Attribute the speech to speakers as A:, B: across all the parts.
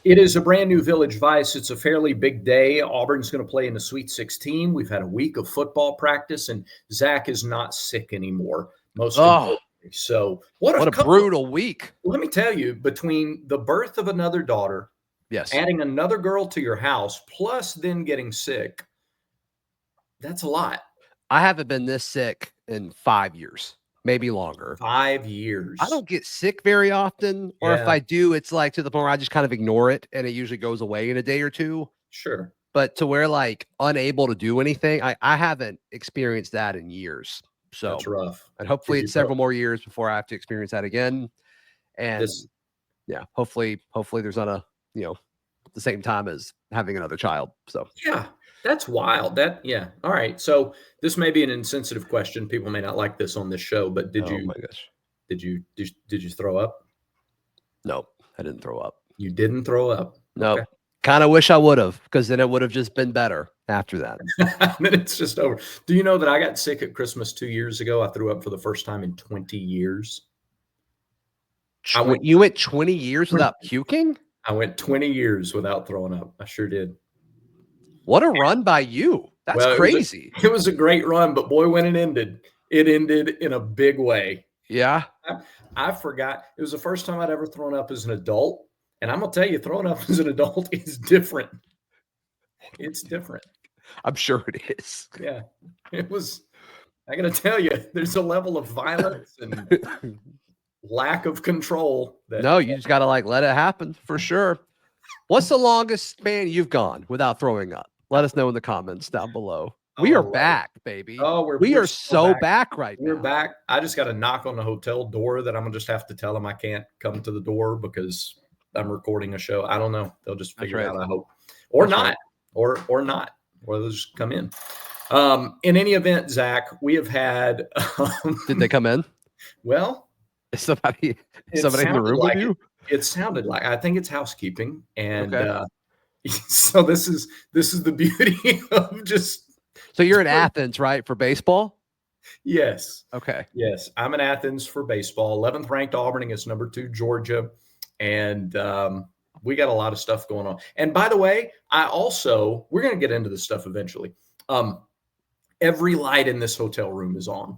A: It is a brand new Village Vice. It's a fairly big day. Auburn's going to play in the Sweet 16. We've had a week of football practice, and Zach is not sick anymore, most
B: Oh,
A: importantly. So
B: what a brutal week.
A: Let me tell you, between the birth of another daughter,
B: yes,
A: adding another girl to your house, plus then getting sick, that's a lot.
B: I haven't been this sick in 5 years, maybe longer.
A: 5 years.
B: I don't get sick very often, or if I do, it's like to the point where I just kind of ignore it, and it usually goes away in a day or two.
A: Sure.
B: But to where like unable to do anything, I haven't experienced that in years. So
A: that's rough.
B: And hopefully it's several more years before I have to experience that again. And yeah, hopefully there's not a, the same time as having another child. So
A: yeah, that's wild. All right. So this may be an insensitive question. People may not like this on this show, but did you throw up?
B: No, I didn't throw up.
A: You didn't throw up?
B: No. Okay. Kind of wish I would have, because then it would have just been better after that.
A: Then it's just over. Do you know that I got sick at Christmas 2 years ago? I threw up for the first time in 20 years.
B: You went 20 years without puking?
A: I went 20 years without throwing up. I sure did.
B: What a run by you. That's crazy.
A: It was a great run, but boy, when it ended in a big way.
B: Yeah.
A: I forgot. It was the first time I'd ever thrown up as an adult. And I'm going to tell you, throwing up as an adult is different. It's different.
B: I'm sure it is.
A: Yeah. It was, I got to tell you, there's a level of violence and lack of control.
B: No, you just got to let it happen for sure. What's the longest span you've gone without throwing up? Let us know in the comments down below. We are back, baby.
A: Oh,
B: we are so back right now.
A: We're back. I just got to knock on the hotel door that I'm going to just have to tell them I can't come to the door because I'm recording a show. I don't know. They'll just figure it out, I hope. Or not. Right. Or not. Or they'll just come in. In any event, Zach, we have had
B: Did they come in?
A: Well,
B: is somebody in the room with you?
A: It sounded like, I think it's housekeeping. And so this is the beauty of just.
B: So you're in Athens, right, for baseball?
A: Yes.
B: Okay.
A: Yes, I'm in Athens for baseball. 11th ranked Auburn against number 2 Georgia. And we got a lot of stuff going on. And by the way, we're going to get into this stuff eventually. Every light in this hotel room is on.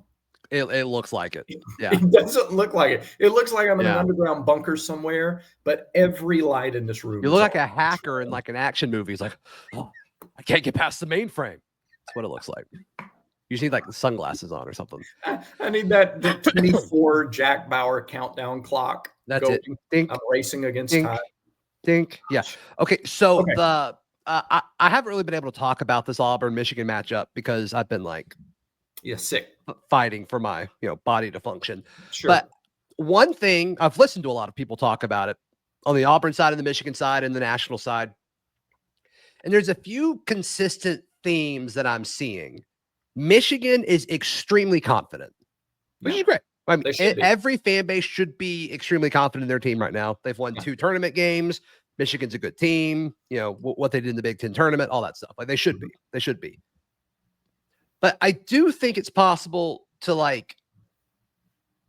B: It looks like it. Yeah.
A: It doesn't look like it. It looks like I'm in an underground bunker somewhere, but every light in this room
B: You look like a hacker in like an action movie. He's like, oh, I can't get past the mainframe. That's what it looks like. You just need like the sunglasses on or something.
A: I need that 24 Jack Bauer countdown clock.
B: That's it.
A: Dink, I'm racing against time.
B: Dink. Yeah. Okay. So I haven't really been able to talk about this Auburn-Michigan matchup because I've been
A: sick,
B: fighting for my body to function.
A: Sure.
B: But one thing, I've listened to a lot of people talk about it on the Auburn side and the Michigan side and the national side, and there's a few consistent themes that I'm seeing. Michigan is extremely confident, which is great. I mean, every fan base should be extremely confident in their team right now. They've won 2 tournament games. Michigan's a good team. What they did in the Big Ten tournament, all that stuff. Like they should be. They should be. But I do think it's possible to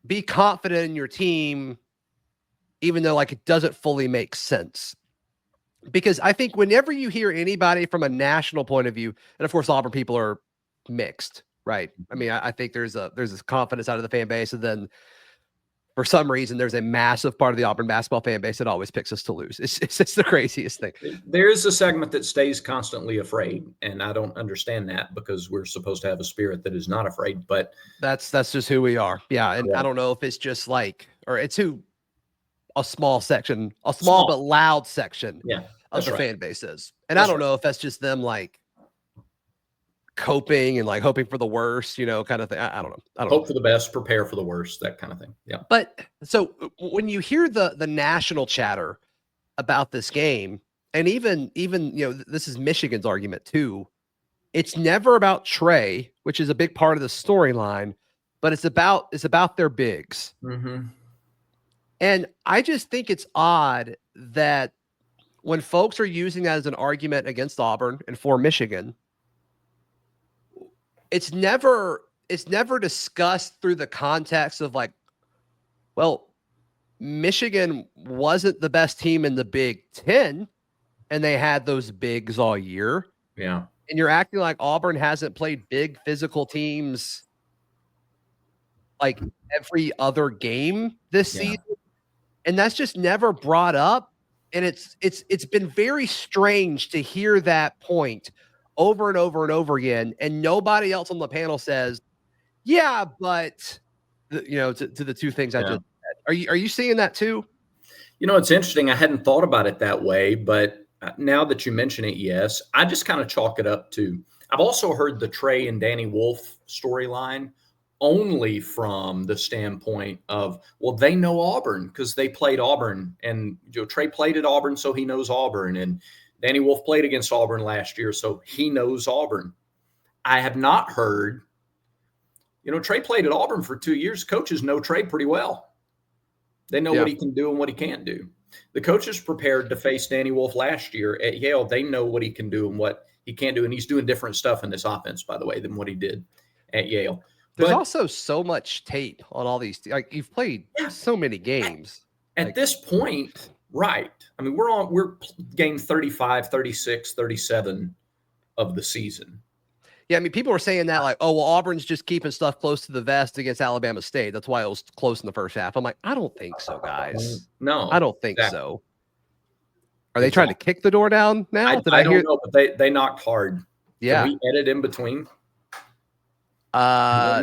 B: be confident in your team, even though it doesn't fully make sense. Because I think whenever you hear anybody from a national point of view, and of course Auburn people are mixed, right? I mean, I think there's this confidence out of the fan base, and then for some reason there's a massive part of the Auburn basketball fan base that always picks us to lose. It's the craziest thing.
A: There is a segment that stays constantly afraid, and I don't understand that because we're supposed to have a spirit that is not afraid. But
B: that's just who we are. Yeah, and I don't know if it's just or it's a small section, small but loud section of the fan base is, and I don't know if that's just them coping and hoping for the worst, kind of thing. I don't know.
A: Hope for the best, prepare for the worst, that kind of thing. Yeah.
B: But so when you hear the national chatter about this game, and even this is Michigan's argument too, it's never about Trey, which is a big part of the storyline, but it's about their bigs.
A: Mm-hmm.
B: And I just think it's odd that when folks are using that as an argument against Auburn and for Michigan, it's never discussed through the context of Michigan wasn't the best team in the Big Ten, and they had those bigs all year.
A: Yeah.
B: And you're acting like Auburn hasn't played big physical teams like every other game this season. And that's just never brought up. And it's been very strange to hear that point over and over and over again. And nobody else on the panel says, yeah, but to the two things I just said. Are you seeing that too?
A: It's interesting. I hadn't thought about it that way, but now that you mention it, yes, I just kind of chalk it up to, I've also heard the Trey and Danny Wolf storyline only from the standpoint of, well, they know Auburn because they played Auburn, and Trey played at Auburn, so he knows Auburn, and Danny Wolf played against Auburn last year, so he knows Auburn. I have not heard, Trey played at Auburn for 2 years. Coaches know Trey pretty well. They know what he can do and what he can't do. The coaches prepared to face Danny Wolf last year at Yale. They know what he can do and what he can't do, and he's doing different stuff in this offense, by the way, than what he did at Yale.
B: There's also so much tape on all these. Like, you've played so many games.
A: At this point, right. I mean, we're game 35, 36, 37 of the season.
B: Yeah, I mean, people were saying that like, oh, well, Auburn's just keeping stuff close to the vest against Alabama State. That's why it was close in the first half. I'm like, I don't think so, guys.
A: No,
B: I don't think so. Are they trying to kick the door down now?
A: I don't know, but they knocked hard.
B: Yeah.
A: Can we edit in between?
B: Are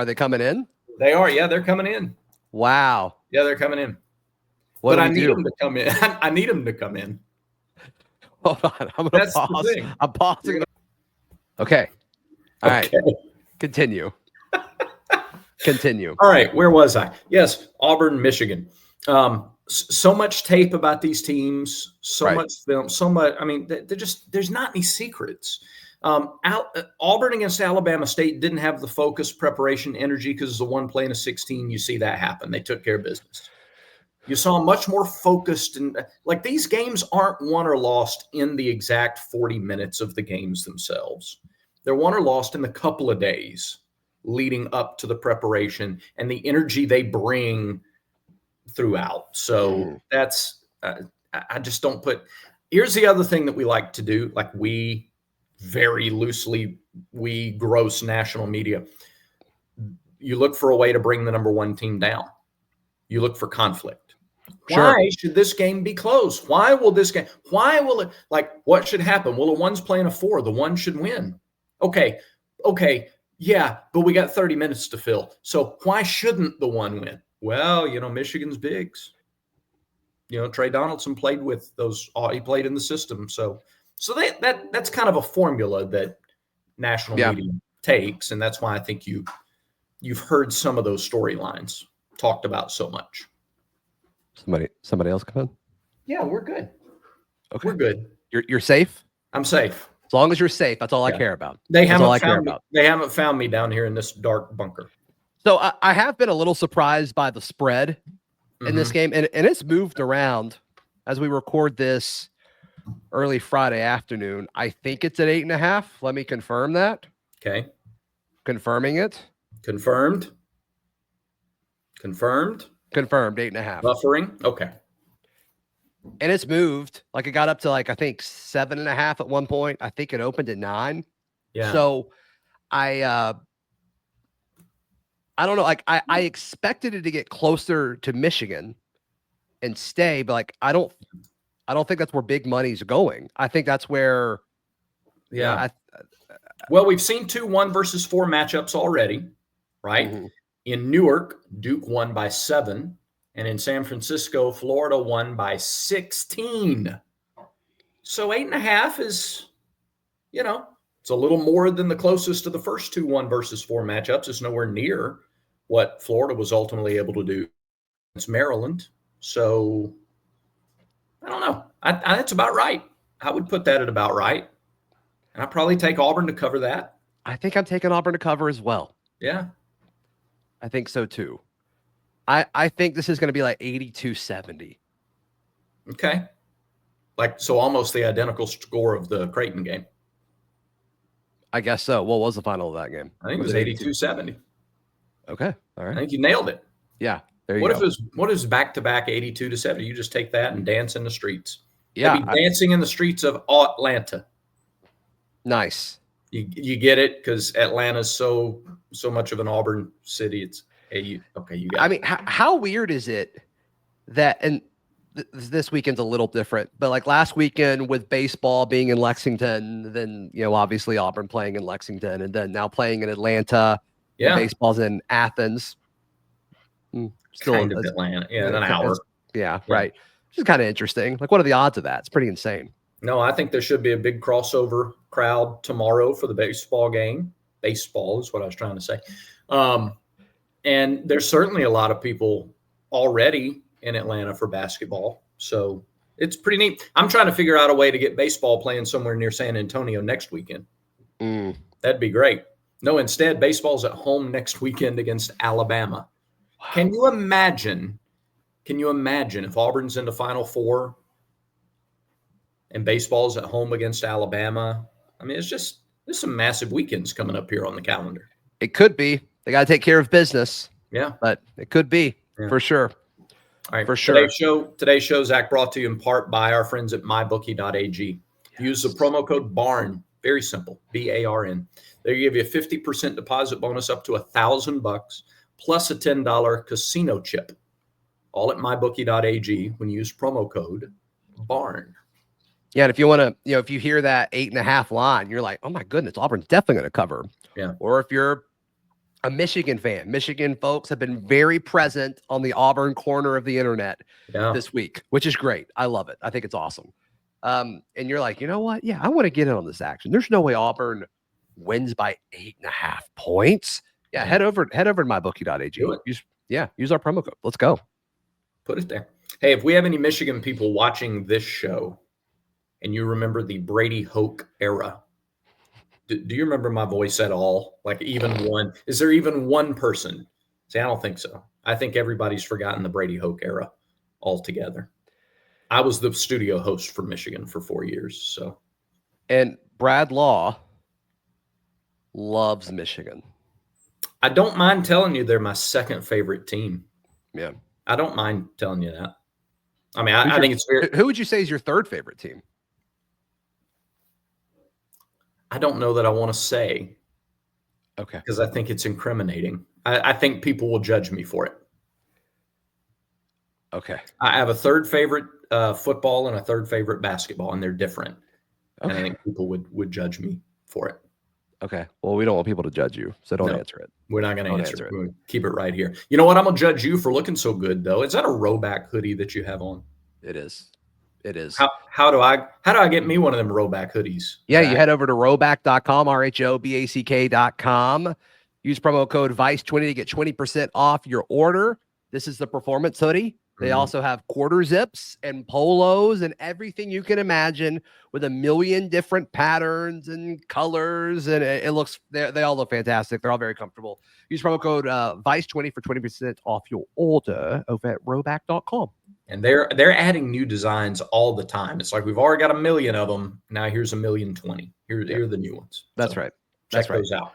B: they coming in?
A: They are. Yeah, they're coming in.
B: Wow.
A: Yeah, they're coming in.
B: But
A: I need them to come in. I need them to come in.
B: Hold on. I'm going to pause. I'm pausing. Okay. All right. Continue. Continue.
A: All right. Where was I? Yes. Auburn, Michigan. So much tape about these teams, so much film, so much. I mean, there's not any secrets. Auburn against Alabama State didn't have the focus, preparation, energy because it's the one play in a 16. You see that happen. They took care of business. You saw much more focused, and like these games aren't won or lost in the exact 40 minutes of the games themselves. They're won or lost in the couple of days leading up to the preparation and the energy they bring throughout. So that's I just don't put. Here's the other thing that we like to do, like we gross national media. You look for a way to bring the number one team down. You look for conflict. Why should this game be close? Why will it, like, what should happen? Well, the one's playing a 4. The one should win. Okay. Yeah, but we got 30 minutes to fill. So why shouldn't the one win? Well, Michigan's bigs. Trey Donaldson played with those. He played in the system. So that's kind of a formula that national media takes, and that's why I think you've heard some of those storylines talked about so much.
B: Somebody else come in?
A: Yeah, we're good.
B: Okay.
A: We're good.
B: You're safe?
A: I'm safe.
B: As long as you're safe, that's all I care about.
A: They haven't found me down here in this dark bunker.
B: So I have been a little surprised by the spread in this game, and it's moved around as we record this early Friday afternoon. I think it's at 8.5. Let me confirm that.
A: Okay.
B: Confirming it.
A: Confirmed.
B: 8.5.
A: Buffering. Okay.
B: And it's moved. Like, it got up to, like, I think 7.5 at one point. I think it opened at 9. Yeah. So I don't know. Like, I expected it to get closer to Michigan and stay, but like I don't think that's where big money's going. I think that's where.
A: Yeah. Well, we've seen 2 1 versus 4 matchups already, right? Mm-hmm. In Newark, Duke won by 7. And in San Francisco, Florida won by 16. So 8.5 is, it's a little more than the closest to the first 2-1 versus 4 matchups. It's nowhere near what Florida was ultimately able to do against Maryland. So I don't know. That's about right. I would put that at about right. And I'd probably take Auburn to cover that.
B: I think I'm taking Auburn to cover as well.
A: Yeah.
B: I think so too. I think this is going to be like 82-70.
A: Okay. So almost the identical score of the Creighton game.
B: I guess so. What was the final of that game?
A: I think it was 82-70.
B: Okay. All right.
A: I think you nailed it.
B: Yeah. There you go.
A: What is back-to-back 82-70? You just take that and dance in the streets.
B: Yeah.
A: That'd be dancing in the streets of Atlanta.
B: Nice.
A: You get it because Atlanta's so much of an Auburn city. It's you got
B: I mean, how weird is it that, and this weekend's a little different, but like last weekend with baseball being in Lexington, then, obviously Auburn playing in Lexington, and then now playing in Atlanta. Yeah. Baseball's in Athens.
A: Still kind of Atlanta. Yeah, in an hour.
B: Yeah, right. Which is kind of interesting. Like, what are the odds of that? It's pretty insane.
A: No, I think there should be a big crossover crowd tomorrow for the baseball game. Baseball is what I was trying to say. And there's certainly a lot of people already in Atlanta for basketball. So it's pretty neat. I'm trying to figure out a way to get baseball playing somewhere near San Antonio next weekend. That'd be great. No, instead, baseball's at home next weekend against Alabama. Wow. Can you imagine if Auburn's in the Final Four and baseball's at home against Alabama? I mean, there's some massive weekends coming up here on the calendar.
B: It could be. They got to take care of business.
A: Yeah.
B: But it could be for sure.
A: All right. For sure. Today's show, Zach, brought to you in part by our friends at mybookie.ag. Yes. Use the promo code BARN. Very simple. BARN. They give you a 50% deposit bonus up to $1,000 plus a $10 casino chip. All at mybookie.ag when you use promo code BARN.
B: Yeah, and if you want to, if you hear that 8.5 line, you're like, oh my goodness, Auburn's definitely going to cover.
A: Yeah.
B: Or if you're a Michigan fan, Michigan folks have been very present on the Auburn corner of the internet this week, which is great. I love it. I think it's awesome. And you're like, you know what? Yeah, I want to get in on this action. There's no way Auburn wins by 8.5 points. Yeah, head over to mybookie.ag. Use our promo code. Let's go.
A: Put it there. Hey, if we have any Michigan people watching this show and you remember the Brady Hoke era, do you remember my voice at all? Like even one? Is there even one person? See, I don't think so. I think everybody's forgotten the Brady Hoke era altogether. I was the studio host for Michigan for 4 years. So,
B: and Brad Law loves Michigan.
A: I don't mind telling you they're my second favorite team.
B: Yeah.
A: I don't mind telling you that. I mean, I think it's very.
B: Who would you say is your third favorite team?
A: I don't know that I want to say.
B: Okay.
A: Because I think it's incriminating. I think people will judge me for it.
B: Okay.
A: I have a third favorite football and a third favorite basketball, and they're different. Okay. And I think people would judge me for it.
B: Okay. Well, we don't want people to judge you, so don't answer it.
A: We're not going to answer it. We're going to keep it right here. You know what? I'm going to judge you for looking so good, though. Is that a Rowback hoodie that you have on?
B: It is. It is.
A: How do I get me one of them Rowback hoodies?
B: Yeah, you head over to rowback.com, RHOBACK.com. Use promo code VICE20 to get 20% off your order. This is the performance hoodie. They also have quarter zips and polos and everything you can imagine with a million different patterns and colors. And it looks, they all look fantastic. They're all very comfortable. Use promo code VICE20 for 20% off your order over at rowback.com.
A: And they're adding new designs all the time. It's like we've already got 1 million of them. Now here's 1,020,000. Here are the new ones.
B: That's right.
A: Check those out.
B: All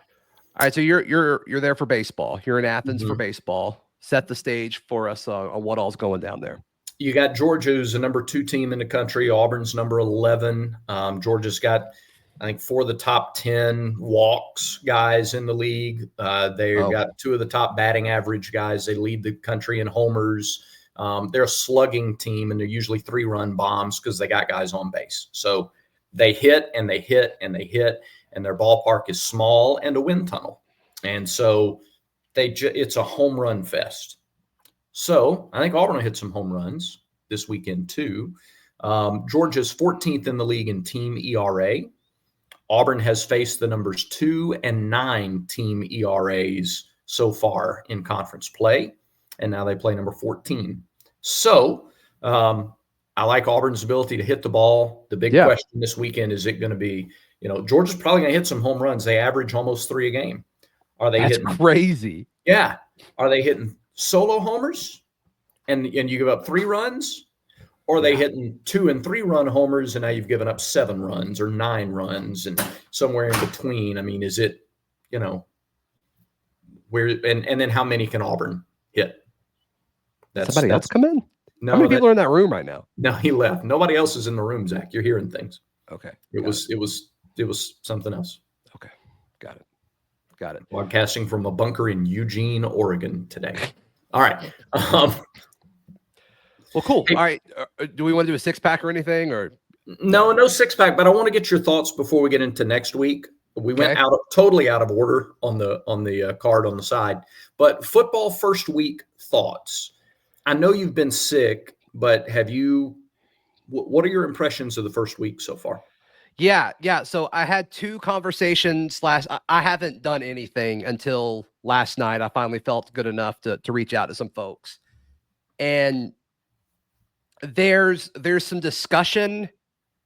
B: right. So you're there for baseball. You're in Athens for baseball. Set the stage for us on what all's going down there.
A: You got Georgia, who's the number 2 team in the country. Auburn's number 11. Georgia's got, I think, 4 of the top 10 walks guys in the league. They've got 2 of the top batting average guys. They lead the country in homers. They're a slugging team, and they're usually 3-run bombs because they got guys on base. So they hit and they hit and they hit, and their ballpark is small and a wind tunnel. And so it's a home run fest. So I think Auburn will hit some home runs this weekend too. Georgia's 14th in the league in team ERA. Auburn has faced the numbers 2 and 9 team ERAs so far in conference play, and now they play number 14. So I like Auburn's ability to hit the ball. The big question this weekend, is it going to be, Georgia's probably going to hit some home runs. They average almost 3 a game. Are they hitting
B: crazy?
A: Yeah. Are they hitting solo homers and you give up 3 runs? Or are they hitting 2 and 3 run homers and now you've given up 7 runs or 9 runs and somewhere in between? I mean, is it, where and then how many can Auburn hit?
B: Somebody else come in?
A: No,
B: how many people are in that room right now?
A: No, he left. Nobody else is in the room, Zach. You're hearing things.
B: Okay.
A: It was something else.
B: Okay. Got it.
A: Broadcasting from a bunker in Eugene, Oregon today. All right.
B: Well, cool. Hey, all right. Do we want to do a 6-pack or anything, or
A: no 6-pack? But I want to get your thoughts before we get into next week. We went totally out of order on the card on the side. But football first week thoughts. I know you've been sick, but what are your impressions of the first week so far?
B: Yeah. So I had 2 conversations I haven't done anything until last night. I finally felt good enough to reach out to some folks. And there's some discussion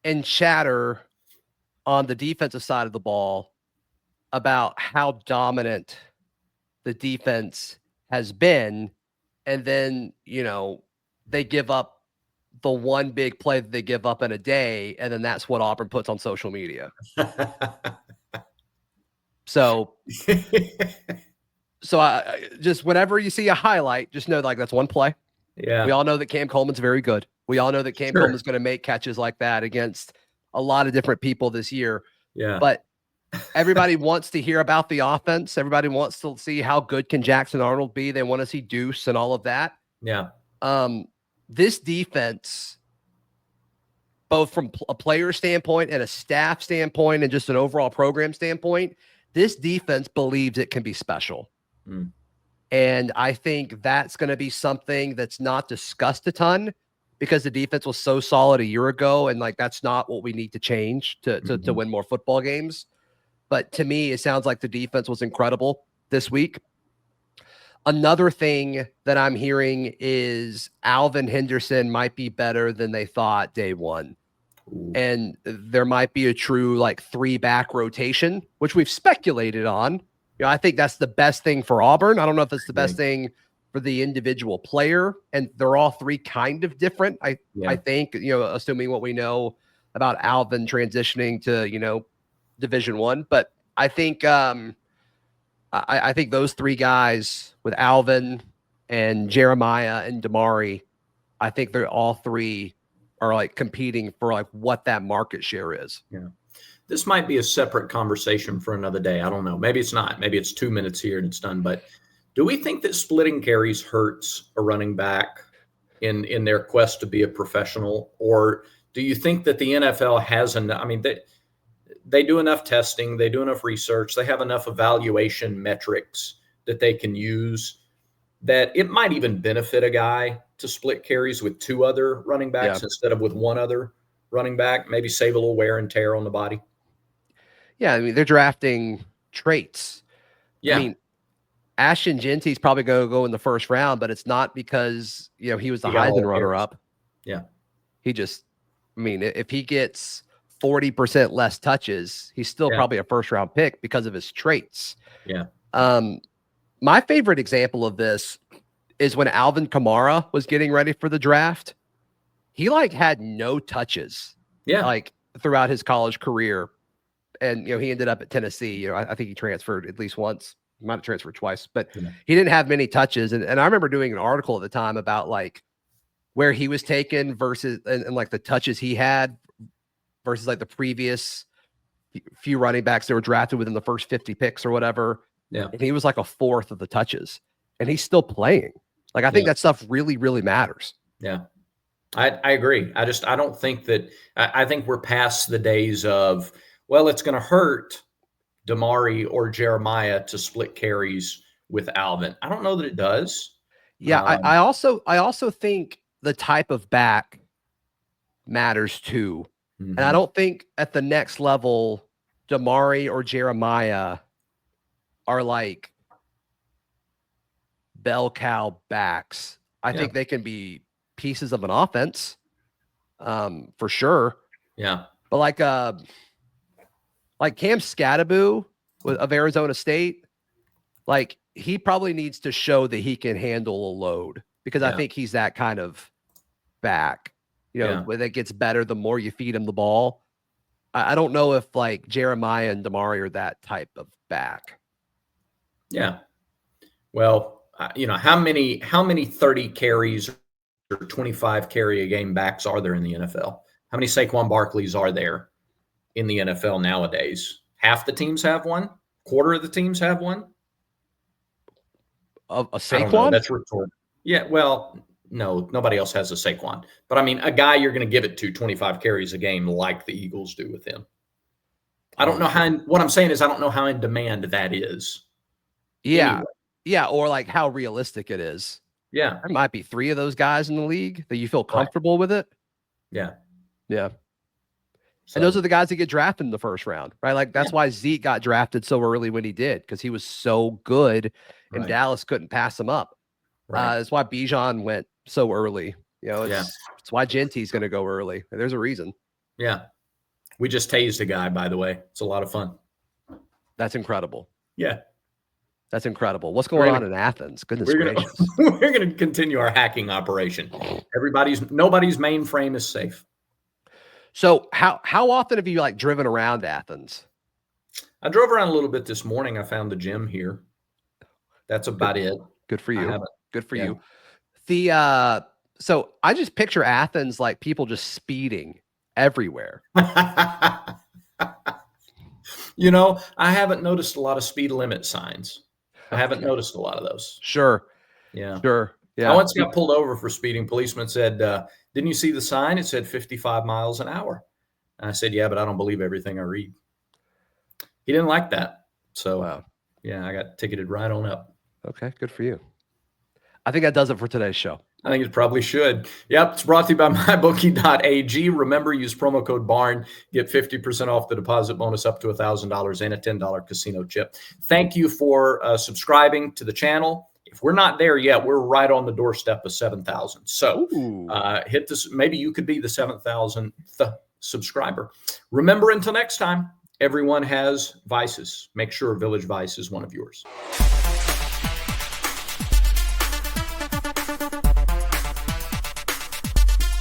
B: and chatter on the defensive side of the ball about how dominant the defense has been. And then, they give up the one big play that they give up in a day, and then that's what Auburn puts on social media. So I just, whenever you see a highlight, just know that's one play.
A: Yeah.
B: We all know that Cam Coleman's very good. We all know that Cam Coleman's going to make catches like that against a lot of different people this year.
A: Yeah.
B: But everybody wants to hear about the offense. Everybody wants to see how good can Jackson Arnold be. They want to see Deuce and all of that.
A: Yeah.
B: This defense, both from a player standpoint and a staff standpoint and just an overall program standpoint, this defense believes it can be special.
A: Mm.
B: And I think that's going to be something that's not discussed a ton because the defense was so solid a year ago. And that's not what we need to change to win more football games. But to me, it sounds like the defense was incredible this week. Another thing that I'm hearing is Alvin Henderson might be better than they thought day one.
A: Ooh.
B: And there might be a true 3-back rotation, which we've speculated on. I think that's the best thing for Auburn. I don't know if it's the best thing for the individual player. And they're all 3 kind of different. I think, assuming what we know about Alvin transitioning to, Division I. But I think I think those 3 guys with Alvin and Jeremiah and Damari, I think they're all 3 are competing for what that market share is.
A: Yeah. This might be a separate conversation for another day. I don't know. Maybe it's not. Maybe it's 2 minutes here and it's done. But do we think that splitting carries hurts a running back in their quest to be a professional? Or do you think that the NFL has enough? I mean, they do enough testing, they do enough research, they have enough evaluation metrics that they can use that it might even benefit a guy to split carries with 2 other running backs instead of with 1 other running back, maybe save a little wear and tear on the body.
B: Yeah, I mean, they're drafting traits.
A: Yeah.
B: I mean, Ashton Genty's probably going to go in the first round, but it's not because, he was the Heisman runner-up.
A: Yeah.
B: He just, if he gets 40% less touches, he's still probably a first-round pick because of his traits.
A: Yeah.
B: My favorite example of this is when Alvin Kamara was getting ready for the draft. He had no touches.
A: Yeah.
B: Throughout his college career. And, he ended up at Tennessee. I think he transferred at least once. He might have transferred twice, but he didn't have many touches. And I remember doing an article at the time about where he was taken versus and the touches he had versus the previous few running backs that were drafted within the first 50 picks or whatever.
A: Yeah.
B: And he was a fourth of the touches and he's still playing. I think that stuff really, really matters.
A: Yeah. I agree. I don't think that I think we're past the days of, well, it's going to hurt Damari or Jeremiah to split carries with Alvin. I don't know that it does.
B: Yeah. I also think the type of back matters too. Mm-hmm. And I don't think at the next level, Damari or Jeremiah are bell cow backs. I think they can be pieces of an offense, for sure.
A: Yeah.
B: But Cam Scattaboo of Arizona State, he probably needs to show that he can handle a load because I think he's that kind of back. When it gets better, the more you feed him the ball. I don't know if Jeremiah and Damari are that type of back.
A: Yeah. Well, how many 30 carries or 25 carry a game backs are there in the NFL? How many Saquon Barkleys are there in the NFL nowadays? Half the teams have one. Quarter of the teams have one.
B: A Saquon?
A: I don't know. That's rhetorical. Yeah, well, no, nobody else has a Saquon. But I mean, a guy you're going to give it to 25 carries a game like the Eagles do with him. I don't know what I'm saying is I don't know how in demand that is.
B: Yeah.
A: Anyway.
B: Yeah. Or like how realistic it is.
A: Yeah.
B: There might be 3 of those guys in the league that you feel comfortable with it.
A: Yeah.
B: Yeah.
A: So,
B: and those are the guys that get drafted in the first round, right? Like that's why Zeke got drafted so early when he did, because he was so good and Dallas couldn't pass him up. That's why Bijan went so early. It's why Genty's going to go early. There's a reason.
A: Yeah. We just tased a guy, by the way. It's a lot of fun.
B: That's incredible.
A: Yeah.
B: That's incredible. What's going on in Athens? Goodness gracious.
A: We're going to continue our hacking operation. Nobody's mainframe is safe.
B: So how often have you driven around Athens?
A: I drove around a little bit this morning. I found the gym here. That's about it.
B: Good for you. Good for you. So I just picture Athens like people just speeding everywhere.
A: I haven't noticed a lot of speed limit signs. I haven't noticed a lot of those.
B: Sure.
A: Yeah.
B: Sure. Yeah.
A: I once got pulled over for speeding. Policeman said, didn't you see the sign? It said 55 miles an hour. And I said, yeah, but I don't believe everything I read. He didn't like that. So, yeah, I got ticketed right on up.
B: Okay. Good for you. I think that does it for today's show.
A: I think it probably should. Yep. It's brought to you by mybookie.ag. Remember, use promo code BARN. Get 50% off the deposit bonus up to $1,000 and a $10 casino chip. Thank you for subscribing to the channel. If we're not there yet, we're right on the doorstep of 7,000. So hit this. Maybe you could be the 7,000th subscriber. Remember, until next time, everyone has vices. Make sure Village Vice is one of yours.